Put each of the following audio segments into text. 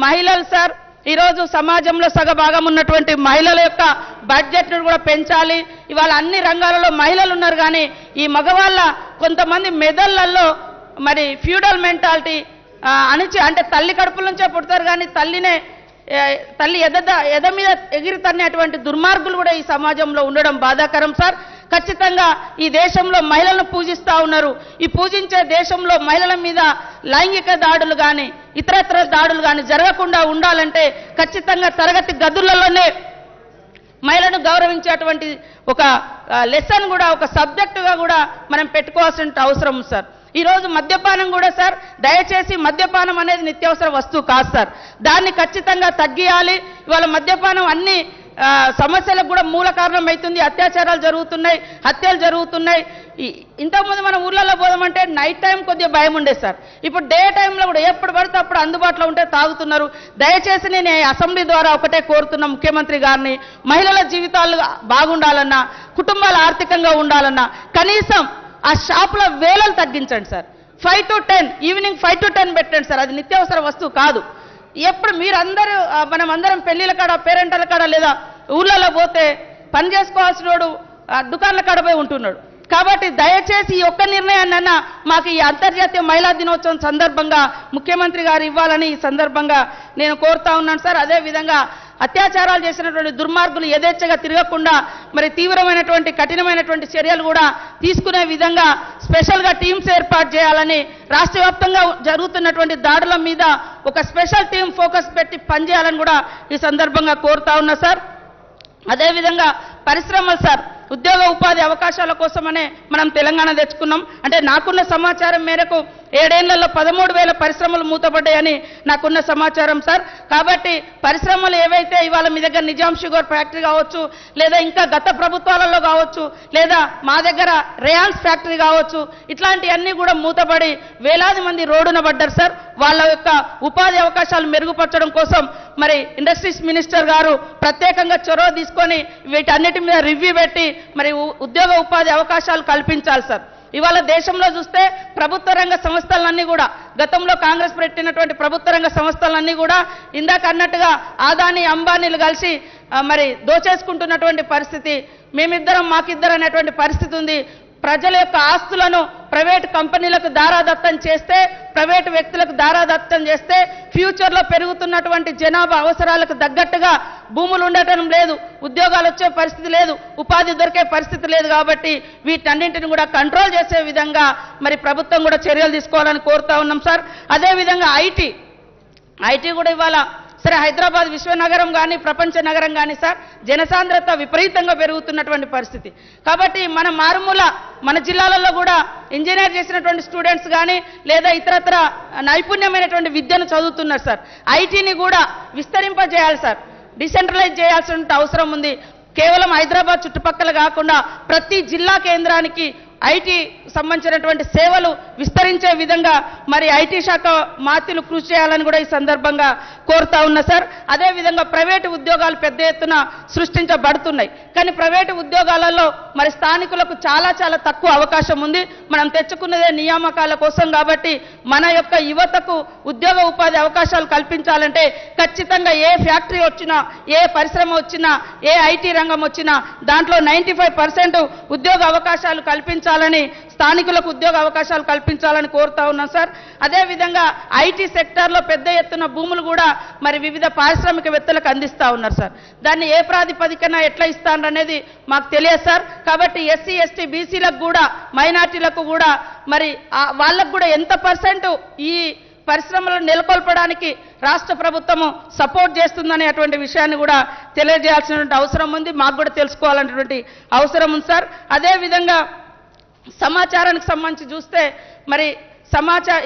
మహిళలు సార్ ఈరోజు సమాజంలో సగభాగం ఉన్నటువంటి మహిళల యొక్క బడ్జెట్ను కూడా పెంచాలి. ఇవాళ అన్ని రంగాలలో మహిళలు ఉన్నారు, కానీ ఈ మగవాళ్ళ కొంతమంది మెదళ్ళల్లో మరి ఫ్యూడల్ మెంటాలిటీ అణిచి, అంటే తల్లి కడుపుల నుంచే పుడతారు కానీ తల్లి ఎద మీద ఎగిరి తన్నేటువంటి దుర్మార్గులు కూడా ఈ సమాజంలో ఉండడం బాధాకరం సార్. ఖచ్చితంగా ఈ దేశంలో మహిళలను పూజిస్తూ ఉన్నారు. ఈ పూజించే దేశంలో మహిళల మీద లైంగిక దాడులు కానీ ఇతరత్ర దాడులు కానీ జరగకుండా ఉండాలంటే ఖచ్చితంగా తరగతి గదులలోనే మహిళను గౌరవించేటువంటి ఒక లెసన్ కూడా, ఒక సబ్జెక్టుగా కూడా మనం పెట్టుకోవాల్సిన అవసరం సార్. ఈరోజు మద్యపానం కూడా సార్, దయచేసి మద్యపానం అనేది నిత్యావసర వస్తువు కాదు సార్, దాన్ని ఖచ్చితంగా తగ్గియాలి. ఇవాళ మద్యపానం అన్ని సమస్యలకు కూడా మూల కారణం అవుతుంది. అత్యాచారాలు జరుగుతున్నాయి, హత్యలు జరుగుతున్నాయి. ఇంతకుముందు మనం ఊర్లలో పోదామంటే నైట్ టైం కొద్దిగా భయం ఉండేది సార్, ఇప్పుడు డే టైంలో కూడా ఎప్పుడు పడితే అప్పుడు అందుబాటులో ఉంటే తాగుతున్నారు. దయచేసి నేను అసెంబ్లీ ద్వారా ఒకటే కోరుతున్నా ముఖ్యమంత్రి గారిని, మహిళల జీవితాలు బాగుండాలన్నా, కుటుంబాలు ఆర్థికంగా ఉండాలన్నా కనీసం ఆ షాపుల వేలలు తగ్గించండి సార్. 5 to 10 ఈవినింగ్ 5 to 10 పెట్టండి సార్. అది నిత్యావసర వస్తువు కాదు. ఎప్పుడు మీరందరూ మనం అందరం పెళ్లిళ్ళ కాడ, పేరెంటల కాడ లేదా ఊళ్ళలో పోతే పని చేసుకోవాల్సిన వాడు దుకాణాల కాడ పోయి ఉంటున్నాడు. కాబట్టి దయచేసి ఈ ఒక్క నిర్ణయాన్నైనా మాకు ఈ అంతర్జాతీయ మహిళా దినోత్సవం సందర్భంగా ముఖ్యమంత్రి గారు ఇవ్వాలని ఈ సందర్భంగా నేను కోరుతా ఉన్నాను సార్. అదేవిధంగా అత్యాచారాలు చేసినటువంటి దుర్మార్గులు యథేచ్ఛగా తిరగకుండా మరి తీవ్రమైనటువంటి కఠినమైనటువంటి చర్యలు కూడా తీసుకునే విధంగా స్పెషల్గా టీమ్స్ ఏర్పాటు చేయాలని, రాష్ట్ర వ్యాప్తంగా జరుగుతున్నటువంటి దాడుల మీద ఒక స్పెషల్ టీం ఫోకస్ పెట్టి పనిచేయాలని కూడా ఈ సందర్భంగా కోరుతా ఉన్నా సార్. అదేవిధంగా పరిశ్రమలు సార్, ఉద్యోగ ఉపాధి అవకాశాల కోసమనే మనం తెలంగాణ తెచ్చుకున్నాం. అంటే నాకున్న సమాచారం మేరకు 7 ఏళ్లలో 13,000 పరిశ్రమలు మూతపడ్డాయని నాకున్న సమాచారం సార్. కాబట్టి పరిశ్రమలు ఏవైతే ఇవాళ మీ దగ్గర నిజాం షుగర్ ఫ్యాక్టరీ కావచ్చు, లేదా ఇంకా గత ప్రభుత్వాలలో కావచ్చు, లేదా మా దగ్గర రేయాన్స్ ఫ్యాక్టరీ కావచ్చు, ఇట్లాంటివన్నీ కూడా మూతపడి వేలాది మంది రోడ్డున పడ్డారు సార్. వాళ్ళ యొక్క ఉపాధి అవకాశాలు మెరుగుపరచడం కోసం మరి ఇండస్ట్రీస్ మినిస్టర్ గారు ప్రత్యేకంగా చొరవ తీసుకొని వీటన్నిటి మీద రివ్యూ పెట్టి మరి ఉద్యోగ ఉపాధి అవకాశాలు కల్పించాలి సార్. ఇవాళ దేశంలో చూస్తే ప్రభుత్వ రంగ సంస్థలన్నీ కూడా, గతంలో కాంగ్రెస్ పెట్టినటువంటి ప్రభుత్వ రంగ సంస్థలన్నీ కూడా ఇందాక అన్నట్టుగా ఆదాని అంబానీలు కలిసి మరి దోచేసుకుంటున్నటువంటి పరిస్థితి, మేమిద్దరం మాకిద్దరు అనేటువంటి పరిస్థితి ఉంది. ప్రజల యొక్క ఆస్తులను ప్రైవేట్ కంపెనీలకు దారాదత్తం చేస్తే, ప్రైవేటు వ్యక్తులకు దారాదత్తం చేస్తే ఫ్యూచర్లో పెరుగుతున్నటువంటి జనాభా అవసరాలకు తగ్గట్టుగా భూములు ఉండటం లేదు, ఉద్యోగాలు వచ్చే పరిస్థితి లేదు, ఉపాధి దొరికే పరిస్థితి లేదు. కాబట్టి వీటన్నింటిని కూడా కంట్రోల్ చేసే విధంగా మరి ప్రభుత్వం కూడా చర్యలు తీసుకోవాలని కోరుతా ఉన్నాం సార్. అదేవిధంగా ఐటీ కూడా ఇవాళ సరే హైదరాబాద్ విశ్వనగరం కానీ ప్రపంచ నగరం కానీ సార్, జనసాంద్రత విపరీతంగా పెరుగుతున్నటువంటి పరిస్థితి. కాబట్టి మన మారుమూల మన జిల్లాలలో కూడా ఇంజనీర్ చేసినటువంటి స్టూడెంట్స్ కానీ లేదా ఇతరత్ర నైపుణ్యమైనటువంటి విద్యను చదువుతున్నారు సార్. ఐటీని కూడా విస్తరింపజేయాలి సార్, డిసెంట్రలైజ్ చేయాల్సిన అవసరం ఉంది. కేవలం హైదరాబాద్ చుట్టుపక్కల కాకుండా ప్రతి జిల్లా కేంద్రానికి ఐటీ సంబంధించినటువంటి సేవలు విస్తరించే విధంగా మరి ఐటీ శాఖ మాత్యులు కృషి చేయాలని కూడా ఈ సందర్భంగా కోరుతా ఉన్నా సార్. అదేవిధంగా ప్రైవేటు ఉద్యోగాలు పెద్ద ఎత్తున సృష్టించబడుతున్నాయి, కానీ ప్రైవేటు ఉద్యోగాలలో మరి స్థానికులకు చాలా చాలా తక్కువ అవకాశం ఉంది. మనం తెచ్చుకున్నదే నియామకాల కోసం. కాబట్టి మన యొక్క యువతకు ఉద్యోగ ఉపాధి అవకాశాలు కల్పించాలంటే ఖచ్చితంగా ఏ ఫ్యాక్టరీ వచ్చినా, ఏ పరిశ్రమ వచ్చినా, ఏ ఐటీ రంగం వచ్చినా దాంట్లో 95% ఉద్యోగ అవకాశాలు కల్పించాలని, స్థానికులకు ఉద్యోగ అవకాశాలు కల్పించాలని కోరుతా ఉన్నాం సార్. అదేవిధంగా ఐటీ సెక్టార్లో పెద్ద ఎత్తున భూములు కూడా మరి వివిధ పారిశ్రామికవేత్తలకు అందిస్తూ ఉన్నారు సార్. దాన్ని ఏ ప్రాతిపదికన ఎట్లా ఇస్తాను అనేది మాకు తెలియదు సార్. కాబట్టి ఎస్సీ ఎస్టీ బీసీలకు కూడా, మైనార్టీలకు కూడా మరి వాళ్ళకు కూడా ఎంత % ఈ పరిశ్రమలను నెలకొల్పడానికి రాష్ట్ర ప్రభుత్వము సపోర్ట్ చేస్తుందనేటువంటి విషయాన్ని కూడా తెలియజేయాల్సినటువంటి అవసరం ఉంది. మాకు కూడా తెలుసుకోవాలనేటువంటి అవసరం ఉంది సార్. అదేవిధంగా సమాచారానికి సంబంధించి చూస్తే మరి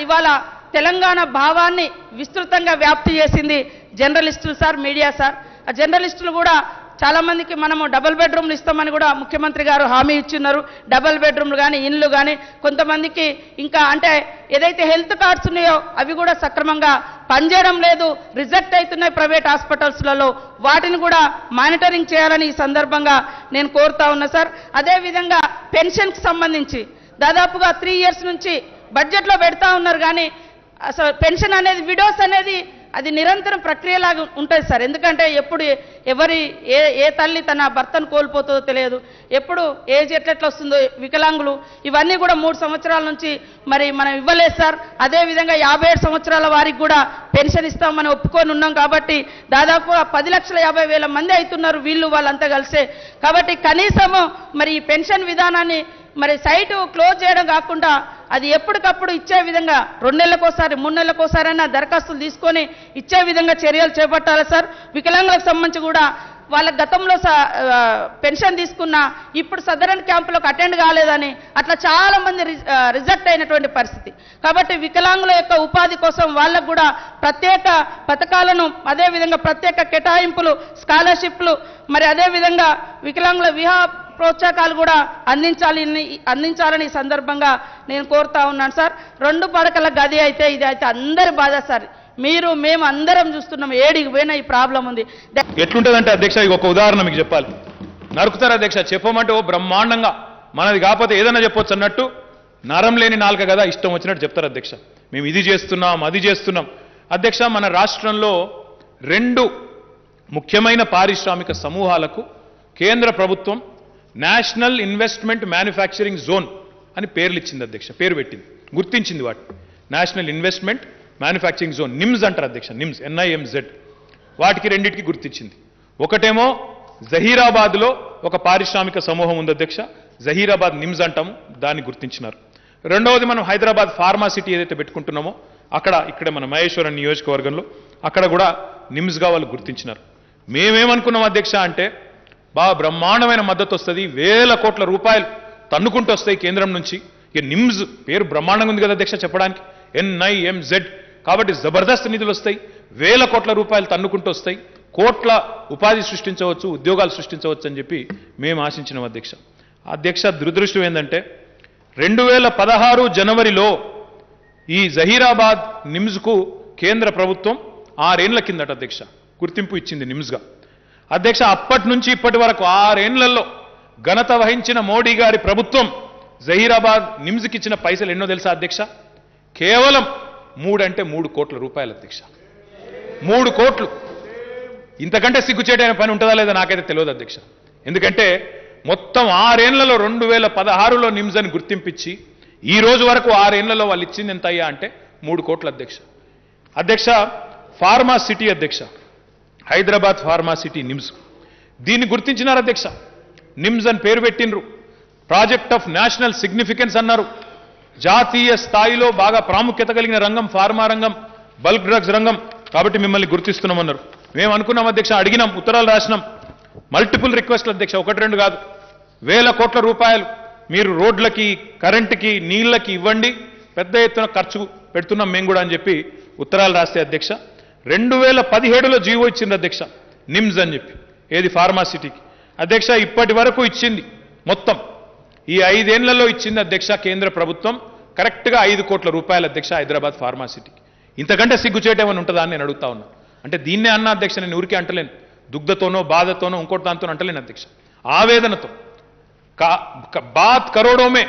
ఇవాళ తెలంగాణ భావాన్ని విస్తృతంగా వ్యాప్తి చేసింది జర్నలిస్టులు సార్, మీడియా సార్. ఆ జర్నలిస్టులు కూడా చాలా మందికి మనము డబుల్ బెడ్రూమ్లు ఇస్తామని కూడా ముఖ్యమంత్రి గారు హామీ ఇచ్చిన్నారు. డబుల్ బెడ్రూమ్లు కానీ, ఇండ్లు కానీ, కొంతమందికి ఇంకా అంటే ఏదైతే హెల్త్ కార్డ్స్ ఉన్నాయో అవి కూడా సక్రమంగా పనిచేయడం లేదు, రిజెక్ట్ అవుతున్నాయి ప్రైవేట్ హాస్పిటల్స్లలో. వాటిని కూడా మానిటరింగ్ చేయాలని ఈ సందర్భంగా నేను కోరుతా ఉన్నా సార్. అదేవిధంగా పెన్షన్కి సంబంధించి దాదాపుగా 3 years నుంచి బడ్జెట్లో పెడతా ఉన్నారు, కానీ అసలు పెన్షన్ అనేది విడోస్ అనేది అది నిరంతరం ప్రక్రియలాగా ఉంటుంది సార్. ఎందుకంటే ఎప్పుడు ఏ తల్లి తన భర్తను కోల్పోతుందో తెలియదు, ఎప్పుడు ఏజ్ ఎట్లెట్లా వస్తుందో, వికలాంగులు ఇవన్నీ కూడా 3 సంవత్సరాల నుంచి మరి మనం ఇవ్వలేదు సార్. అదేవిధంగా 57 సంవత్సరాల వారికి కూడా పెన్షన్ ఇస్తామని ఒప్పుకొని ఉన్నాం. కాబట్టి దాదాపు 10,50,000 మంది అవుతున్నారు వీళ్ళు వాళ్ళంతా కలిసే. కాబట్టి కనీసము మరి ఈ పెన్షన్ విధానాన్ని మరి సైటు క్లోజ్ చేయడం కాకుండా అది ఎప్పటికప్పుడు ఇచ్చే విధంగా 2 నెలలకోసారి 3 నెలలకోసారైనా దరఖాస్తులు తీసుకొని ఇచ్చే విధంగా చర్యలు చేపట్టాలి సార్. వికలాంగులకు సంబంధించి కూడా వాళ్ళ గతంలో పెన్షన్ తీసుకున్నా ఇప్పుడు సదరన్ క్యాంపులకు అటెండ్ కాలేదని అట్లా చాలా మంది రిజెక్ట్ అయినటువంటి పరిస్థితి. కాబట్టి వికలాంగుల యొక్క ఉపాధి కోసం వాళ్ళకు కూడా ప్రత్యేక పథకాలను, అదేవిధంగా ప్రత్యేక కేటాయింపులు, స్కాలర్షిప్లు, మరి అదేవిధంగా వికలాంగుల వివాహ ప్రోత్సాహకాలు కూడా అందించాలని ఈ సందర్భంగా నేను కోరుతా ఉన్నాను సార్. 2 పడకల గది అయితే ఇది అయితే అందరి బాధ సార్. మేము అందరం చూస్తున్నాం, ఏడికి పోయినా ఈ ప్రాబ్లం ఉంది. ఎట్లుంటుందంటే అధ్యక్ష, ఒక ఉదాహరణ మీకు చెప్పాలి. నరుకుతారు అధ్యక్ష, చెప్పమంటే ఓ బ్రహ్మాండంగా మనది కాకపోతే ఏదైనా చెప్పొచ్చు అన్నట్టు నరం లేని నాలుక కదా ఇష్టం వచ్చినట్టు చెప్తారు అధ్యక్ష. మేము ఇది చేస్తున్నాం అది చేస్తున్నాం. అధ్యక్ష, మన రాష్ట్రంలో 2 ముఖ్యమైన పారిశ్రామిక సమూహాలకు కేంద్ర ప్రభుత్వం నేషనల్ ఇన్వెస్ట్మెంట్ మ్యానుఫ్యాక్చరింగ్ జోన్ అని పేర్లు ఇచ్చింది అధ్యక్ష, పేరు పెట్టింది, గుర్తించింది వాటి. National investment manufacturing zone, NIMS అంటారు అధ్యక్ష, నిమ్స్ NIMZ. వాటికి 2టికి గుర్తించింది. ఒకటేమో జహీరాబాద్లో ఒక పారిశ్రామిక సమూహం ఉంది అధ్యక్ష, జహీరాబాద్ నిమ్స్ అంటాము, దాన్ని గుర్తించినారు. రెండవది మనం హైదరాబాద్ ఫార్మా సిటీ ఏదైతే పెట్టుకుంటున్నామో ఇక్కడే మన మహేశ్వరం నియోజకవర్గంలో అక్కడ కూడా నిమ్స్గా వాళ్ళు గుర్తించినారు. మేమేమనుకున్నాం అధ్యక్ష అంటే బాగా బ్రహ్మాండమైన మద్దతు వస్తుంది, వేల కోట్ల రూపాయలు తన్నుకుంటూ వస్తాయి కేంద్రం నుంచి. ఇక నిమ్స్ పేరు బ్రహ్మాండంగా ఉంది కదా అధ్యక్ష చెప్పడానికి, NIMZ. కాబట్టి జబర్దస్త్ నిధులు వస్తాయి, వేల కోట్ల రూపాయలు తన్నుకుంటూ వస్తాయి, కోట్ల ఉపాధి సృష్టించవచ్చు, ఉద్యోగాలు సృష్టించవచ్చు అని చెప్పి మేము ఆశించినాం అధ్యక్ష. అధ్యక్ష, దురదృష్టం ఏంటంటే 2016 జనవరిలో ఈ జహీరాబాద్ నిమ్స్కు కేంద్ర ప్రభుత్వం 6 ఏళ్ల కిందట అధ్యక్ష గుర్తింపు ఇచ్చింది నిమ్స్గా. అధ్యక్ష, అప్పటి నుంచి ఇప్పటి వరకు 6 ఏళ్లలో ఘనత వహించిన మోడీ గారి ప్రభుత్వం జహీరాబాద్ నిమ్స్కి ఇచ్చిన పైసలు ఎన్నో తెలుసా అధ్యక్ష? కేవలం 3 కోట్ల రూపాయలు అధ్యక్ష. 3 కోట్లు. ఇంతకంటే సిగ్గుచేటైన పని ఉంటుందా లేదా నాకైతే తెలియదు అధ్యక్ష. ఎందుకంటే మొత్తం 6 ఏళ్లలో 2016లో నిమ్స్ అని గుర్తింపించి ఈ రోజు వరకు 6 ఏళ్లలో వాళ్ళు ఇచ్చింది ఎంత అయ్యా అంటే 3 కోట్ల అధ్యక్ష. అధ్యక్ష, ఫార్మా సిటీ అధ్యక్ష, హైదరాబాద్ ఫార్మా సిటీ నిమ్స్, దీన్ని గుర్తించినారు అధ్యక్ష. నిమ్స్ అని పేరు పెట్టినరు, ప్రాజెక్ట్ ఆఫ్ నేషనల్ సిగ్నిఫికెన్స్ అన్నారు. జాతీయ స్థాయిలో బాగా ప్రాముఖ్యత కలిగిన రంగం ఫార్మా రంగం, బల్క్ డ్రగ్స్ రంగం, కాబట్టి మిమ్మల్ని గుర్తిస్తున్నామన్నారు. మేము అనుకున్నాం అధ్యక్ష, అడిగినాం, ఉత్తరాలు రాసినాం, మల్టిపుల్ రిక్వెస్ట్లు అధ్యక్ష, 1-2 కాదు, వేల కోట్ల రూపాయలు మీరు రోడ్లకి, కరెంటుకి, నీళ్లకి ఇవ్వండి, పెద్ద ఎత్తున ఖర్చు పెడుతున్నాం మేము కూడా అని చెప్పి ఉత్తరాలు రాస్తే అధ్యక్ష 2017లో జీవో ఇచ్చింది అధ్యక్ష నిమ్స్ అని చెప్పి, ఏది ఫార్మా సిటీకి. అధ్యక్ష, ఇప్పటి వరకు ఇచ్చింది మొత్తం ఈ 5 ఏళ్లలో ఇచ్చింది అధ్యక్ష కేంద్ర ప్రభుత్వం కరెక్ట్గా 5 కోట్ల రూపాయలు అధ్యక్ష హైదరాబాద్ ఫార్మా సిటీకి. ఇంతకంటే సిగ్గుచేటేమని ఉంటుందా అని నేను అడుగుతా ఉన్నా. అంటే దీన్నే అన్న అధ్యక్ష, నేను ఊరికే అంటలేను, దుగ్ధతోనో బాధతోనో ఇంకోటి దాంతో అంటలేను అధ్యక్ష, ఆవేదనతో. బాత్ కరోడోమే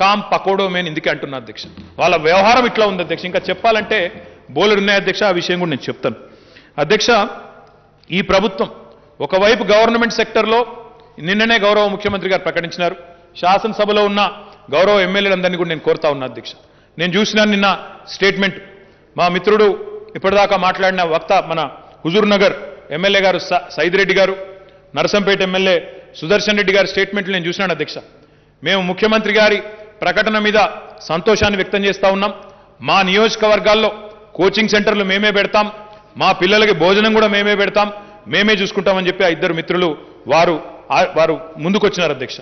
కామ్ పకోడోమే ఇందుకే అంటున్నా అధ్యక్ష. వాళ్ళ వ్యవహారం ఇట్లా ఉంది అధ్యక్ష. ఇంకా చెప్పాలంటే బోలెడు ఉన్నాయి అధ్యక్ష, ఆ విషయం కూడా నేను చెప్తాను అధ్యక్ష. ఈ ప్రభుత్వం ఒకవైపు గవర్నమెంట్ సెక్టర్లో నిన్ననే గౌరవ ముఖ్యమంత్రి గారు ప్రకటించినారు, శాసనసభలో ఉన్న గౌరవ ఎమ్మెల్యేలందరినీ కూడా నేను కోరుతా ఉన్నా అధ్యక్ష. నేను చూసినాను నిన్న స్టేట్మెంట్, మా మిత్రుడు ఇప్పటిదాకా మాట్లాడిన వక్త మన హుజూర్ నగర్ ఎమ్మెల్యే గారు సైద్ రెడ్డి గారు, నరసంపేట ఎమ్మెల్యే సుదర్శన్ రెడ్డి గారి స్టేట్మెంట్లు నేను చూసినాను అధ్యక్ష. మేము ముఖ్యమంత్రి గారి ప్రకటన మీద సంతోషాన్ని వ్యక్తం చేస్తా ఉన్నాం. మా నియోజకవర్గాల్లో కోచింగ్ సెంటర్లు మేమే పెడతాం, మా పిల్లలకి భోజనం కూడా మేమే పెడతాం, మేమే చూసుకుంటామని చెప్పి ఆ 2 మిత్రులు వారు ముందుకొచ్చినారు అధ్యక్ష.